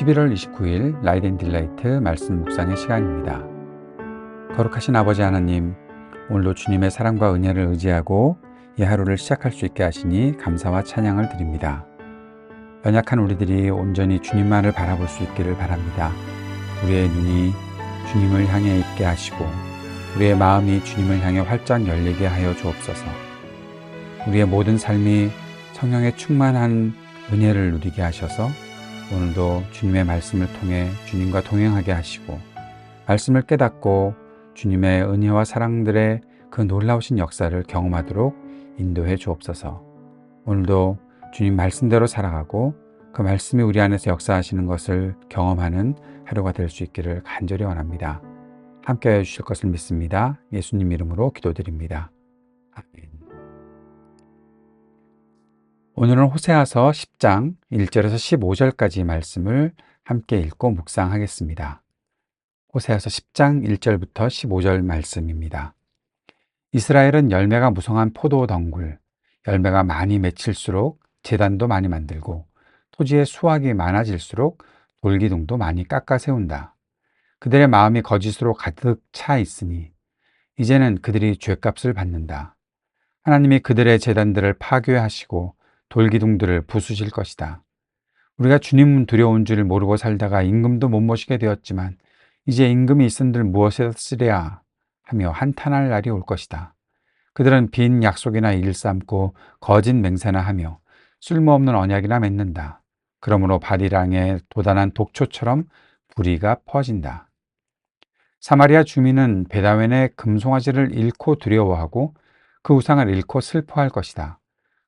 11월 29일 라이트 앤 딜라이트 말씀 묵상의 시간입니다. 거룩하신 아버지 하나님, 오늘도 주님의 사랑과 은혜를 의지하고 이 하루를 시작할 수 있게 하시니 감사와 찬양을 드립니다. 연약한 우리들이 온전히 주님만을 바라볼 수 있기를 바랍니다. 우리의 눈이 주님을 향해 있게 하시고 우리의 마음이 주님을 향해 활짝 열리게 하여 주옵소서. 우리의 모든 삶이 성령의 충만한 은혜를 누리게 하셔서 오늘도 주님의 말씀을 통해 주님과 동행하게 하시고 말씀을 깨닫고 주님의 은혜와 사랑들의 그 놀라우신 역사를 경험하도록 인도해 주옵소서. 오늘도 주님 말씀대로 살아가고 그 말씀이 우리 안에서 역사하시는 것을 경험하는 하루가 될 수 있기를 간절히 원합니다. 함께 해 주실 것을 믿습니다. 예수님 이름으로 기도드립니다. 아멘. 오늘은 호세아서 10장 1절에서 15절까지 말씀을 함께 읽고 묵상하겠습니다. 호세아서 10장 1절부터 15절 말씀입니다. 이스라엘은 열매가 무성한 포도 덩굴, 열매가 많이 맺힐수록 제단도 많이 만들고 토지에 수확이 많아질수록 돌기둥도 많이 깎아 세운다. 그들의 마음이 거짓으로 가득 차 있으니 이제는 그들이 죗값을 받는다. 하나님이 그들의 제단들을 파괴하시고 돌기둥들을 부수실 것이다. 우리가 주님 두려운 줄 모르고 살다가 임금도 못 모시게 되었지만 이제 임금이 있은들 무엇에 쓰랴 하며 한탄할 날이 올 것이다. 그들은 빈 약속이나 일삼고 거짓 맹세나 하며 쓸모없는 언약이나 맺는다. 그러므로 바리랑의 도단한 독초처럼 불의가 퍼진다. 사마리아 주민은 베다웬의 금송아지를 잃고 두려워하고 그 우상을 잃고 슬퍼할 것이다.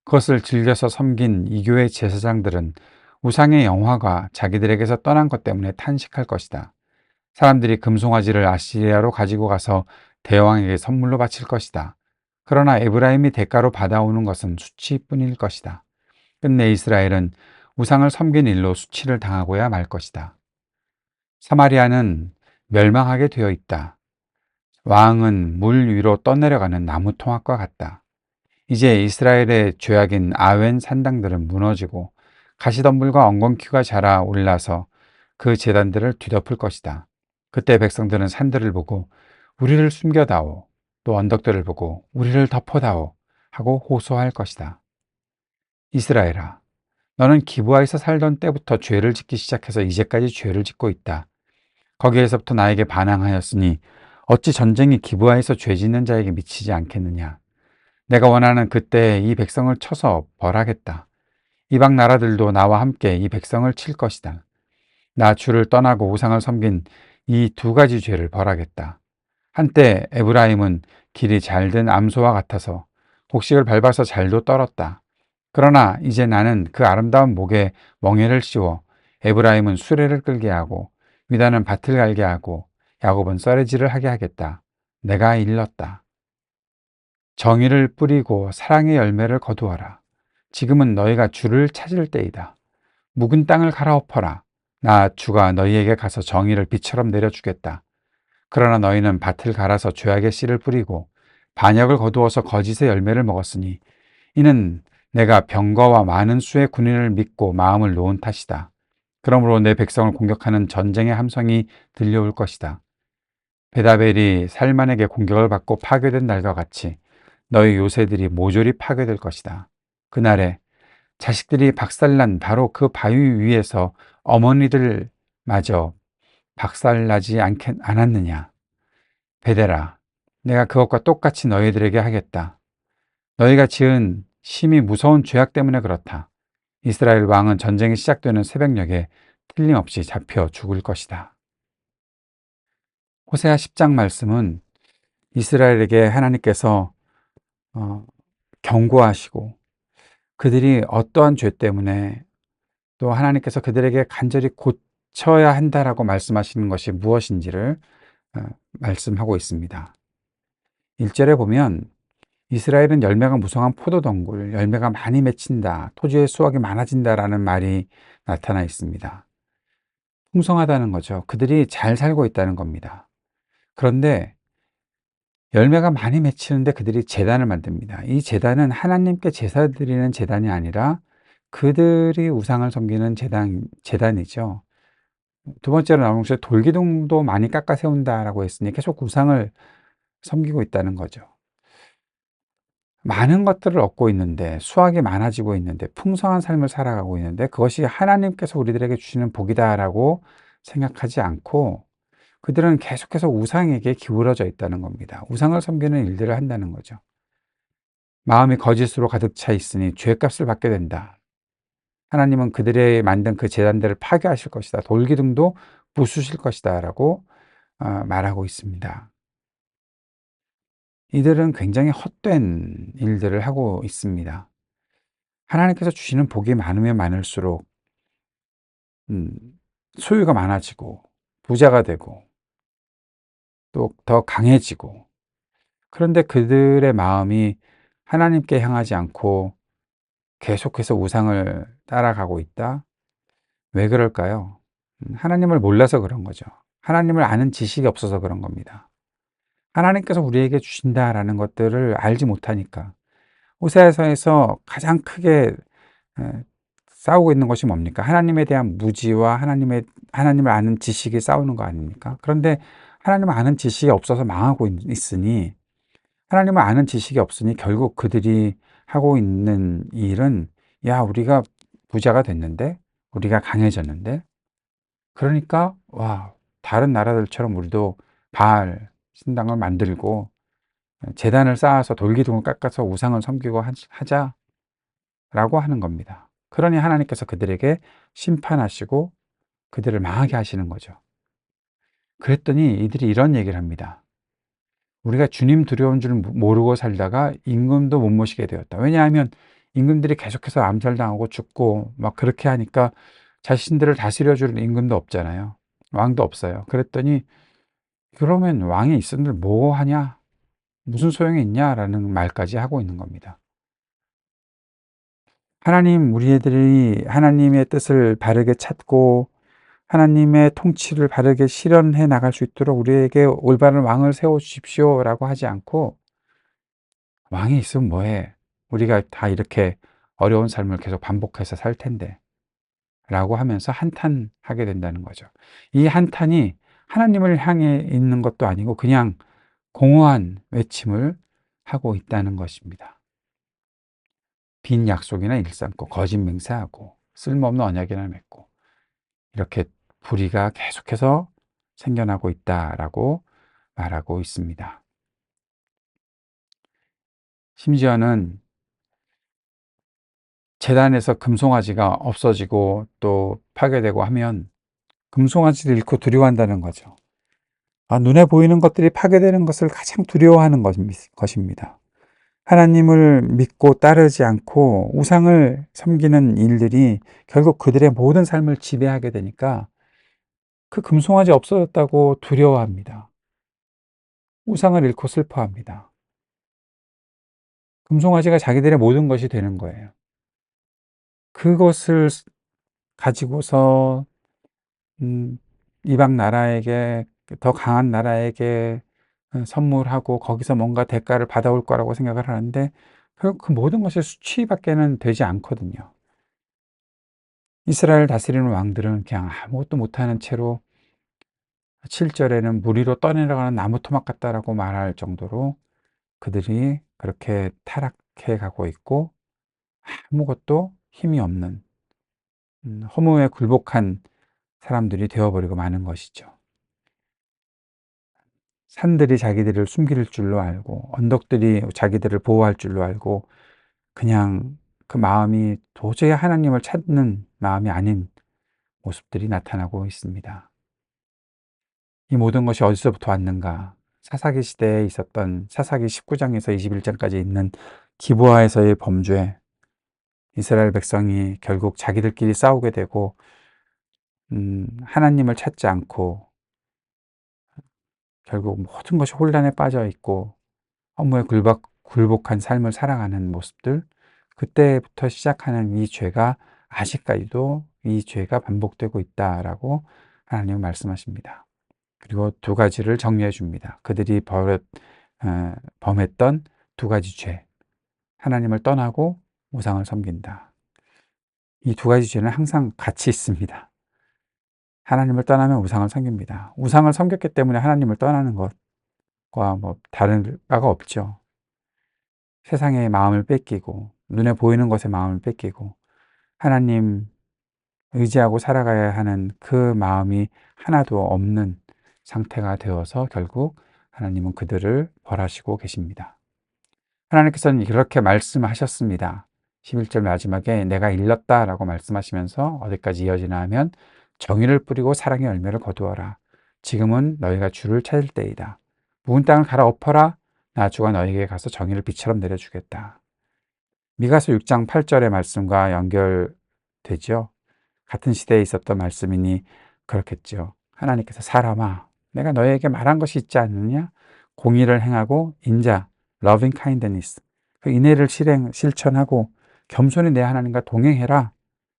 그것을 즐겨서 섬긴 이교의 제사장들은 우상의 영화가 자기들에게서 떠난 것 때문에 탄식할 것이다. 사람들이 금송아지를 아시리아로 가지고 가서 대왕에게 선물로 바칠 것이다. 그러나 에브라임이 대가로 받아오는 것은 수치뿐일 것이다. 끝내 이스라엘은 우상을 섬긴 일로 수치를 당하고야 말 것이다. 사마리아는 멸망하게 되어 있다. 왕은 물 위로 떠내려가는 나무 통학과 같다. 이제 이스라엘의 죄악인 아웬 산당들은 무너지고 가시덤불과 엉겅퀴가 자라 올라서 그 제단들을 뒤덮을 것이다. 그때 백성들은 산들을 보고 우리를 숨겨다오, 또 언덕들을 보고 우리를 덮어다오 하고 호소할 것이다. 이스라엘아, 너는 기브아에서 살던 때부터 죄를 짓기 시작해서 이제까지 죄를 짓고 있다. 거기에서부터 나에게 반항하였으니 어찌 전쟁이 기브아에서 죄 짓는 자에게 미치지 않겠느냐. 내가 원하는 그때 이 백성을 쳐서 벌하겠다. 이방 나라들도 나와 함께 이 백성을 칠 것이다. 나 주를 떠나고 우상을 섬긴 이 두 가지 죄를 벌하겠다. 한때 에브라임은 길이 잘든 암소와 같아서 곡식을 밟아서 잘도 떨었다. 그러나 이제 나는 그 아름다운 목에 멍에를 씌워 에브라임은 수레를 끌게 하고 유다는 밭을 갈게 하고 야곱은 썰매질을 하게 하겠다. 내가 일렀다. 정의를 뿌리고 사랑의 열매를 거두어라. 지금은 너희가 주를 찾을 때이다. 묵은 땅을 갈아엎어라. 나 주가 너희에게 가서 정의를 비처럼 내려주겠다. 그러나 너희는 밭을 갈아서 죄악의 씨를 뿌리고 반역을 거두어서 거짓의 열매를 먹었으니 이는 내가 병거와 많은 수의 군인을 믿고 마음을 놓은 탓이다. 그러므로 내 백성을 공격하는 전쟁의 함성이 들려올 것이다. 베다벨이 살만에게 공격을 받고 파괴된 날과 같이 너희 요새들이 모조리 파괴될 것이다. 그날에 자식들이 박살난 바로 그 바위 위에서 어머니들마저 박살나지 않았느냐. 베델아, 내가 그것과 똑같이 너희들에게 하겠다. 너희가 지은 심히 무서운 죄악 때문에 그렇다. 이스라엘 왕은 전쟁이 시작되는 새벽녘에 틀림없이 잡혀 죽을 것이다. 호세아 10장 말씀은 이스라엘에게 하나님께서 경고하시고 그들이 어떠한 죄 때문에 또 하나님께서 그들에게 간절히 고쳐야 한다라고 말씀하시는 것이 무엇인지를 말씀하고 있습니다. 1절에 보면 이스라엘은 열매가 무성한 포도덩굴, 열매가 많이 맺힌다, 토지의 수확이 많아진다라는 말이 나타나 있습니다. 풍성하다는 거죠. 그들이 잘 살고 있다는 겁니다. 그런데 열매가 많이 맺히는데 그들이 제단을 만듭니다. 이 제단은 하나님께 제사 드리는 제단이 아니라 그들이 우상을 섬기는 제단이죠. 두 번째로 나온 것이 돌기둥도 많이 깎아 세운다라고 했으니 계속 우상을 섬기고 있다는 거죠. 많은 것들을 얻고 있는데, 수확이 많아지고 있는데, 풍성한 삶을 살아가고 있는데, 그것이 하나님께서 우리들에게 주시는 복이다라고 생각하지 않고, 그들은 계속해서 우상에게 기울어져 있다는 겁니다. 우상을 섬기는 일들을 한다는 거죠. 마음이 거짓으로 가득 차 있으니 죄값을 받게 된다. 하나님은 그들의 만든 그 제단들을 파괴하실 것이다. 돌기둥도 부수실 것이다. 라고 말하고 있습니다. 이들은 굉장히 헛된 일들을 하고 있습니다. 하나님께서 주시는 복이 많으면 많을수록 음, 소유가 많아지고 부자가 되고 또 더 강해지고, 그런데 그들의 마음이 하나님께 향하지 않고 계속해서 우상을 따라가고 있다. 왜 그럴까요? 하나님을 몰라서 그런 거죠. 하나님을 아는 지식이 없어서 그런 겁니다. 하나님께서 우리에게 주신다라는 것들을 알지 못하니까. 호세아서에서 가장 크게 싸우고 있는 것이 뭡니까? 하나님에 대한 무지와 하나님을 아는 지식이 싸우는 거 아닙니까? 그런데 하나님을 아는 지식이 없어서 망하고 있으니, 하나님을 아는 지식이 없으니 결국 그들이 하고 있는 일은, 야, 우리가 부자가 됐는데, 우리가 강해졌는데, 그러니까 와, 다른 나라들처럼 우리도 바알 신당을 만들고 제단을 쌓아서 돌기둥을 깎아서 우상을 섬기고 하자라고 하는 겁니다. 그러니 하나님께서 그들에게 심판하시고 그들을 망하게 하시는 거죠. 그랬더니 이들이 이런 얘기를 합니다. 우리가 주님 두려운 줄 모르고 살다가 임금도 못 모시게 되었다. 왜냐하면 임금들이 계속해서 암살당하고 죽고 막 그렇게 하니까 자신들을 다스려 줄 임금도 없잖아요. 왕도 없어요. 그랬더니 그러면 왕이 있은들 뭐 하냐? 무슨 소용이 있냐라는 말까지 하고 있는 겁니다. 우리들이 하나님의 뜻을 바르게 찾고 하나님의 통치를 바르게 실현해 나갈 수 있도록 우리에게 올바른 왕을 세워 주십시오라고 하지 않고, 왕이 있으면 뭐해? 우리가 다 이렇게 어려운 삶을 계속 반복해서 살 텐데 라고 하면서 한탄하게 된다는 거죠. 이 한탄이 하나님을 향해 있는 것도 아니고 그냥 공허한 외침을 하고 있다는 것입니다. 빈 약속이나 일삼고 거짓 맹세하고 쓸모없는 언약이나 맺고, 이렇게 불의가 계속해서 생겨나고 있다라고 말하고 있습니다. 심지어는 제단에서 금송아지가 없어지고 또 파괴되고 하면 금송아지를 잃고 두려워한다는 거죠. 눈에 보이는 것들이 파괴되는 것을 가장 두려워하는 것입니다. 하나님을 믿고 따르지 않고 우상을 섬기는 일들이 결국 그들의 모든 삶을 지배하게 되니까 그 금송아지 없어졌다고 두려워합니다. 우상을 잃고 슬퍼합니다. 금송아지가 자기들의 모든 것이 되는 거예요. 그것을 가지고서 이방 나라에게, 더 강한 나라에게 선물하고 거기서 뭔가 대가를 받아올 거라고 생각을 하는데 결국 그 모든 것이 수치밖에는 되지 않거든요. 이스라엘 다스리는 왕들은 그냥 아무것도 못하는 채로 7절에는 무리로 떠내려가는 나무 토막 같다라고 말할 정도로 그들이 그렇게 타락해 가고 있고 아무것도 힘이 없는 허무에 굴복한 사람들이 되어버리고 마는 것이죠. 산들이 자기들을 숨길 줄로 알고 언덕들이 자기들을 보호할 줄로 알고 그냥 그 마음이 도저히 하나님을 찾는 마음이 아닌 모습들이 나타나고 있습니다. 이 모든 것이 어디서부터 왔는가? 사사기 시대에 있었던 사사기 19장에서 21장까지 있는 기브아에서의 범죄, 이스라엘 백성이 결국 자기들끼리 싸우게 되고 하나님을 찾지 않고 결국 모든 것이 혼란에 빠져 있고 허무에 굴복한 삶을 살아가는 모습들, 그때부터 시작하는 이 죄가 아직까지도 이 죄가 반복되고 있다라고 하나님은 말씀하십니다. 그리고 두 가지를 정리해 줍니다. 그들이 범했던 두 가지 죄, 하나님을 떠나고 우상을 섬긴다. 이 두 가지 죄는 항상 같이 있습니다. 하나님을 떠나면 우상을 섬깁니다. 우상을 섬겼기 때문에 하나님을 떠나는 것과 뭐 다른 바가 없죠. 세상의 마음을 뺏기고 눈에 보이는 것에 마음을 뺏기고 하나님 의지하고 살아가야 하는 그 마음이 하나도 없는 상태가 되어서 결국 하나님은 그들을 벌하시고 계십니다. 하나님께서는 이렇게 말씀하셨습니다. 11절 마지막에 내가 일렀다 라고 말씀하시면서 어디까지 이어지나 하면 정의를 뿌리고 사랑의 열매를 거두어라. 지금은 너희가 주를 찾을 때이다. 묵은 땅을 갈아엎어라. 나 주가 너희에게 가서 정의를 비처럼 내려주겠다. 미가서 6장 8절의 말씀과 연결되죠. 같은 시대에 있었던 말씀이니 그렇겠죠. 하나님께서 사람아 내가 너희에게 말한 것이 있지 않느냐? 공의를 행하고 인자 loving kindness 그 인애를 실천하고 겸손히 내 하나님과 동행해라.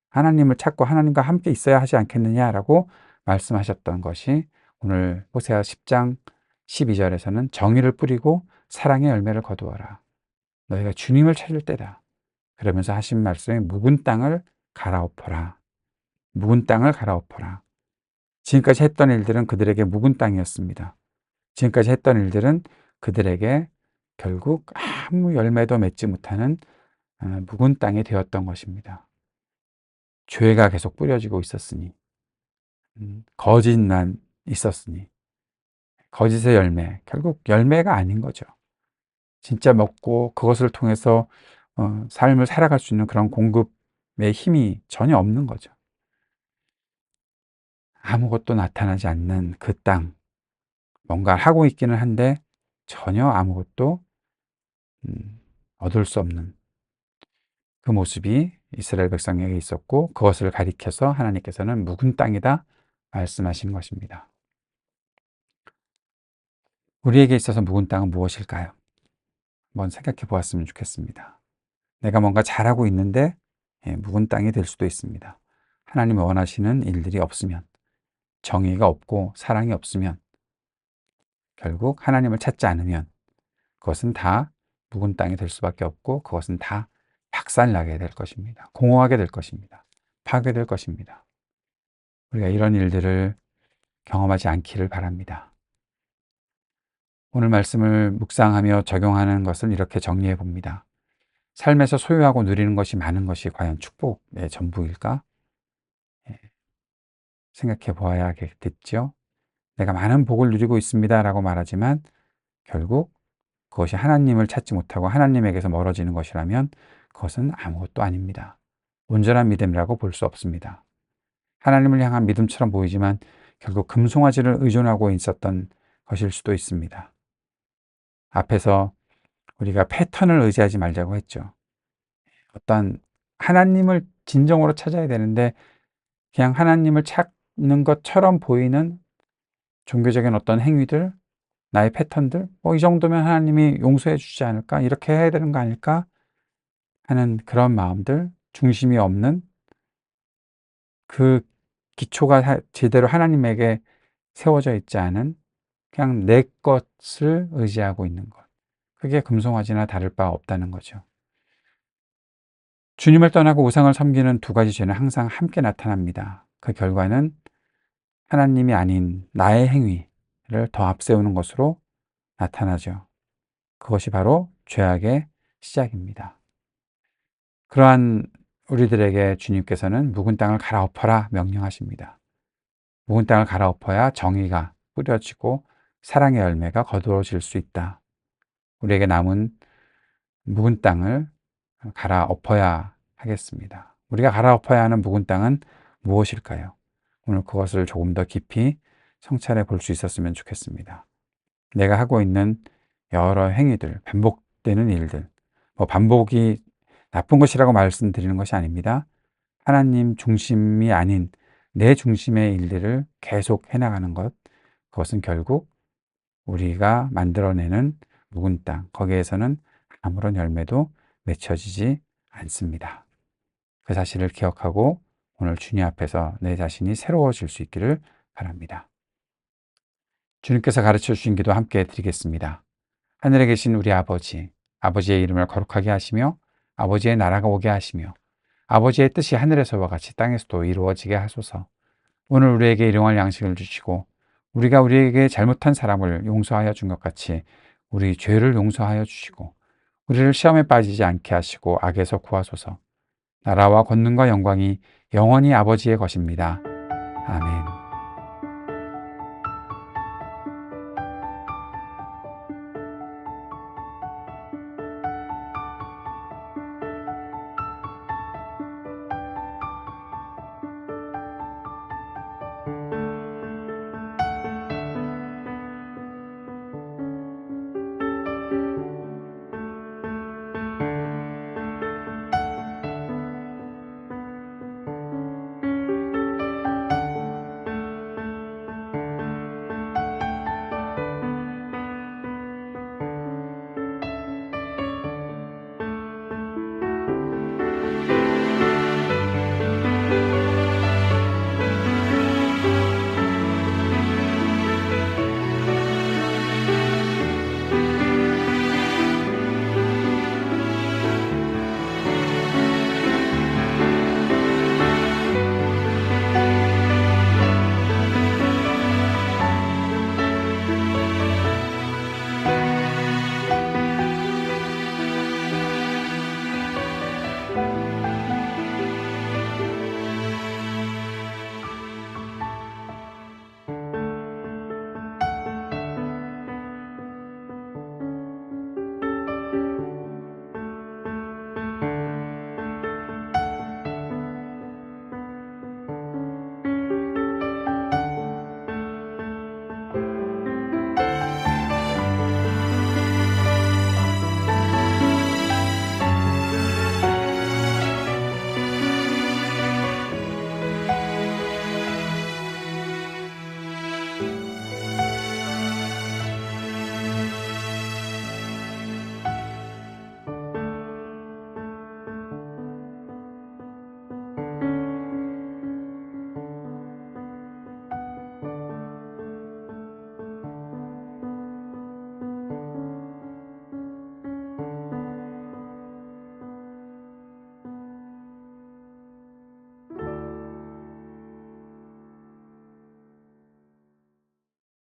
하나님을 찾고 하나님과 함께 있어야 하지 않겠느냐라고 말씀하셨던 것이 오늘 호세아 10장 12절에서는 정의를 뿌리고 사랑의 열매를 거두어라. 너희가 주님을 찾을 때다. 그러면서 하신 말씀이 묵은 땅을 갈아엎어라. 묵은 땅을 갈아엎어라. 지금까지 했던 일들은 그들에게 묵은 땅이었습니다. 지금까지 했던 일들은 그들에게 결국 아무 열매도 맺지 못하는 묵은 땅이 되었던 것입니다. 죄가 계속 뿌려지고 있었으니, 거짓만 있었으니, 거짓의 열매, 결국 열매가 아닌 거죠. 진짜 먹고 그것을 통해서 삶을 살아갈 수 있는 그런 공급의 힘이 전혀 없는 거죠. 아무것도 나타나지 않는 그 땅, 뭔가 하고 있기는 한데 전혀 아무것도 얻을 수 없는 그 모습이 이스라엘 백성에게 있었고 그것을 가리켜서 하나님께서는 묵은 땅이다 말씀하신 것입니다. 우리에게 있어서 묵은 땅은 무엇일까요? 한번 생각해 보았으면 좋겠습니다. 내가 뭔가 잘하고 있는데 묵은 땅이 될 수도 있습니다. 하나님이 원하시는 일들이 없으면, 정의가 없고 사랑이 없으면, 결국 하나님을 찾지 않으면 그것은 다 묵은 땅이 될 수밖에 없고 그것은 다 박살나게 될 것입니다. 공허하게 될 것입니다. 파괴될 것입니다. 우리가 이런 일들을 경험하지 않기를 바랍니다. 오늘 말씀을 묵상하며 적용하는 것은 이렇게 정리해 봅니다. 삶에서 소유하고 누리는 것이 많은 것이 과연 축복의 전부일까? 생각해 보아야겠죠. 내가 많은 복을 누리고 있습니다 라고 말하지만 결국 그것이 하나님을 찾지 못하고 하나님에게서 멀어지는 것이라면 그것은 아무것도 아닙니다. 온전한 믿음이라고 볼 수 없습니다. 하나님을 향한 믿음처럼 보이지만 결국 금송아지를 의존하고 있었던 것일 수도 있습니다. 앞에서 우리가 패턴을 의지하지 말자고 했죠. 어떤 하나님을 진정으로 찾아야 되는데 그냥 하나님을 찾는 것처럼 보이는 종교적인 어떤 행위들, 나의 패턴들, 이 정도면 하나님이 용서해 주지 않을까? 이렇게 해야 되는 거 아닐까? 하는 그런 마음들, 중심이 없는 그 기초가 제대로 하나님에게 세워져 있지 않은 그냥 내 것을 의지하고 있는 것. 그게 금송아지나 다를 바 없다는 거죠. 주님을 떠나고 우상을 섬기는 두 가지 죄는 항상 함께 나타납니다. 그 결과는 하나님이 아닌 나의 행위를 더 앞세우는 것으로 나타나죠. 그것이 바로 죄악의 시작입니다. 그러한 우리들에게 주님께서는 묵은 땅을 갈아엎어라 명령하십니다. 묵은 땅을 갈아엎어야 정의가 뿌려지고 사랑의 열매가 거두어질 수 있다. 우리에게 남은 묵은 땅을 갈아엎어야 하겠습니다. 우리가 갈아엎어야 하는 묵은 땅은 무엇일까요? 오늘 그것을 조금 더 깊이 성찰해 볼 수 있었으면 좋겠습니다. 내가 하고 있는 여러 행위들, 반복되는 일들, 반복이 나쁜 것이라고 말씀드리는 것이 아닙니다. 하나님 중심이 아닌 내 중심의 일들을 계속 해나가는 것, 그것은 결국 우리가 만들어내는 묵은 땅, 거기에서는 아무런 열매도 맺혀지지 않습니다. 그 사실을 기억하고 오늘 주님 앞에서 내 자신이 새로워질 수 있기를 바랍니다. 주님께서 가르쳐 주신 기도 함께 드리겠습니다. 하늘에 계신 우리 아버지, 아버지의 이름을 거룩하게 하시며 아버지의 나라가 오게 하시며 아버지의 뜻이 하늘에서와 같이 땅에서도 이루어지게 하소서. 오늘 우리에게 일용할 양식을 주시고 우리가 우리에게 잘못한 사람을 용서하여 준 것 같이 우리 죄를 용서하여 주시고 우리를 시험에 빠지지 않게 하시고 악에서 구하소서. 나라와 권능과 영광이 영원히 아버지의 것입니다. 아멘.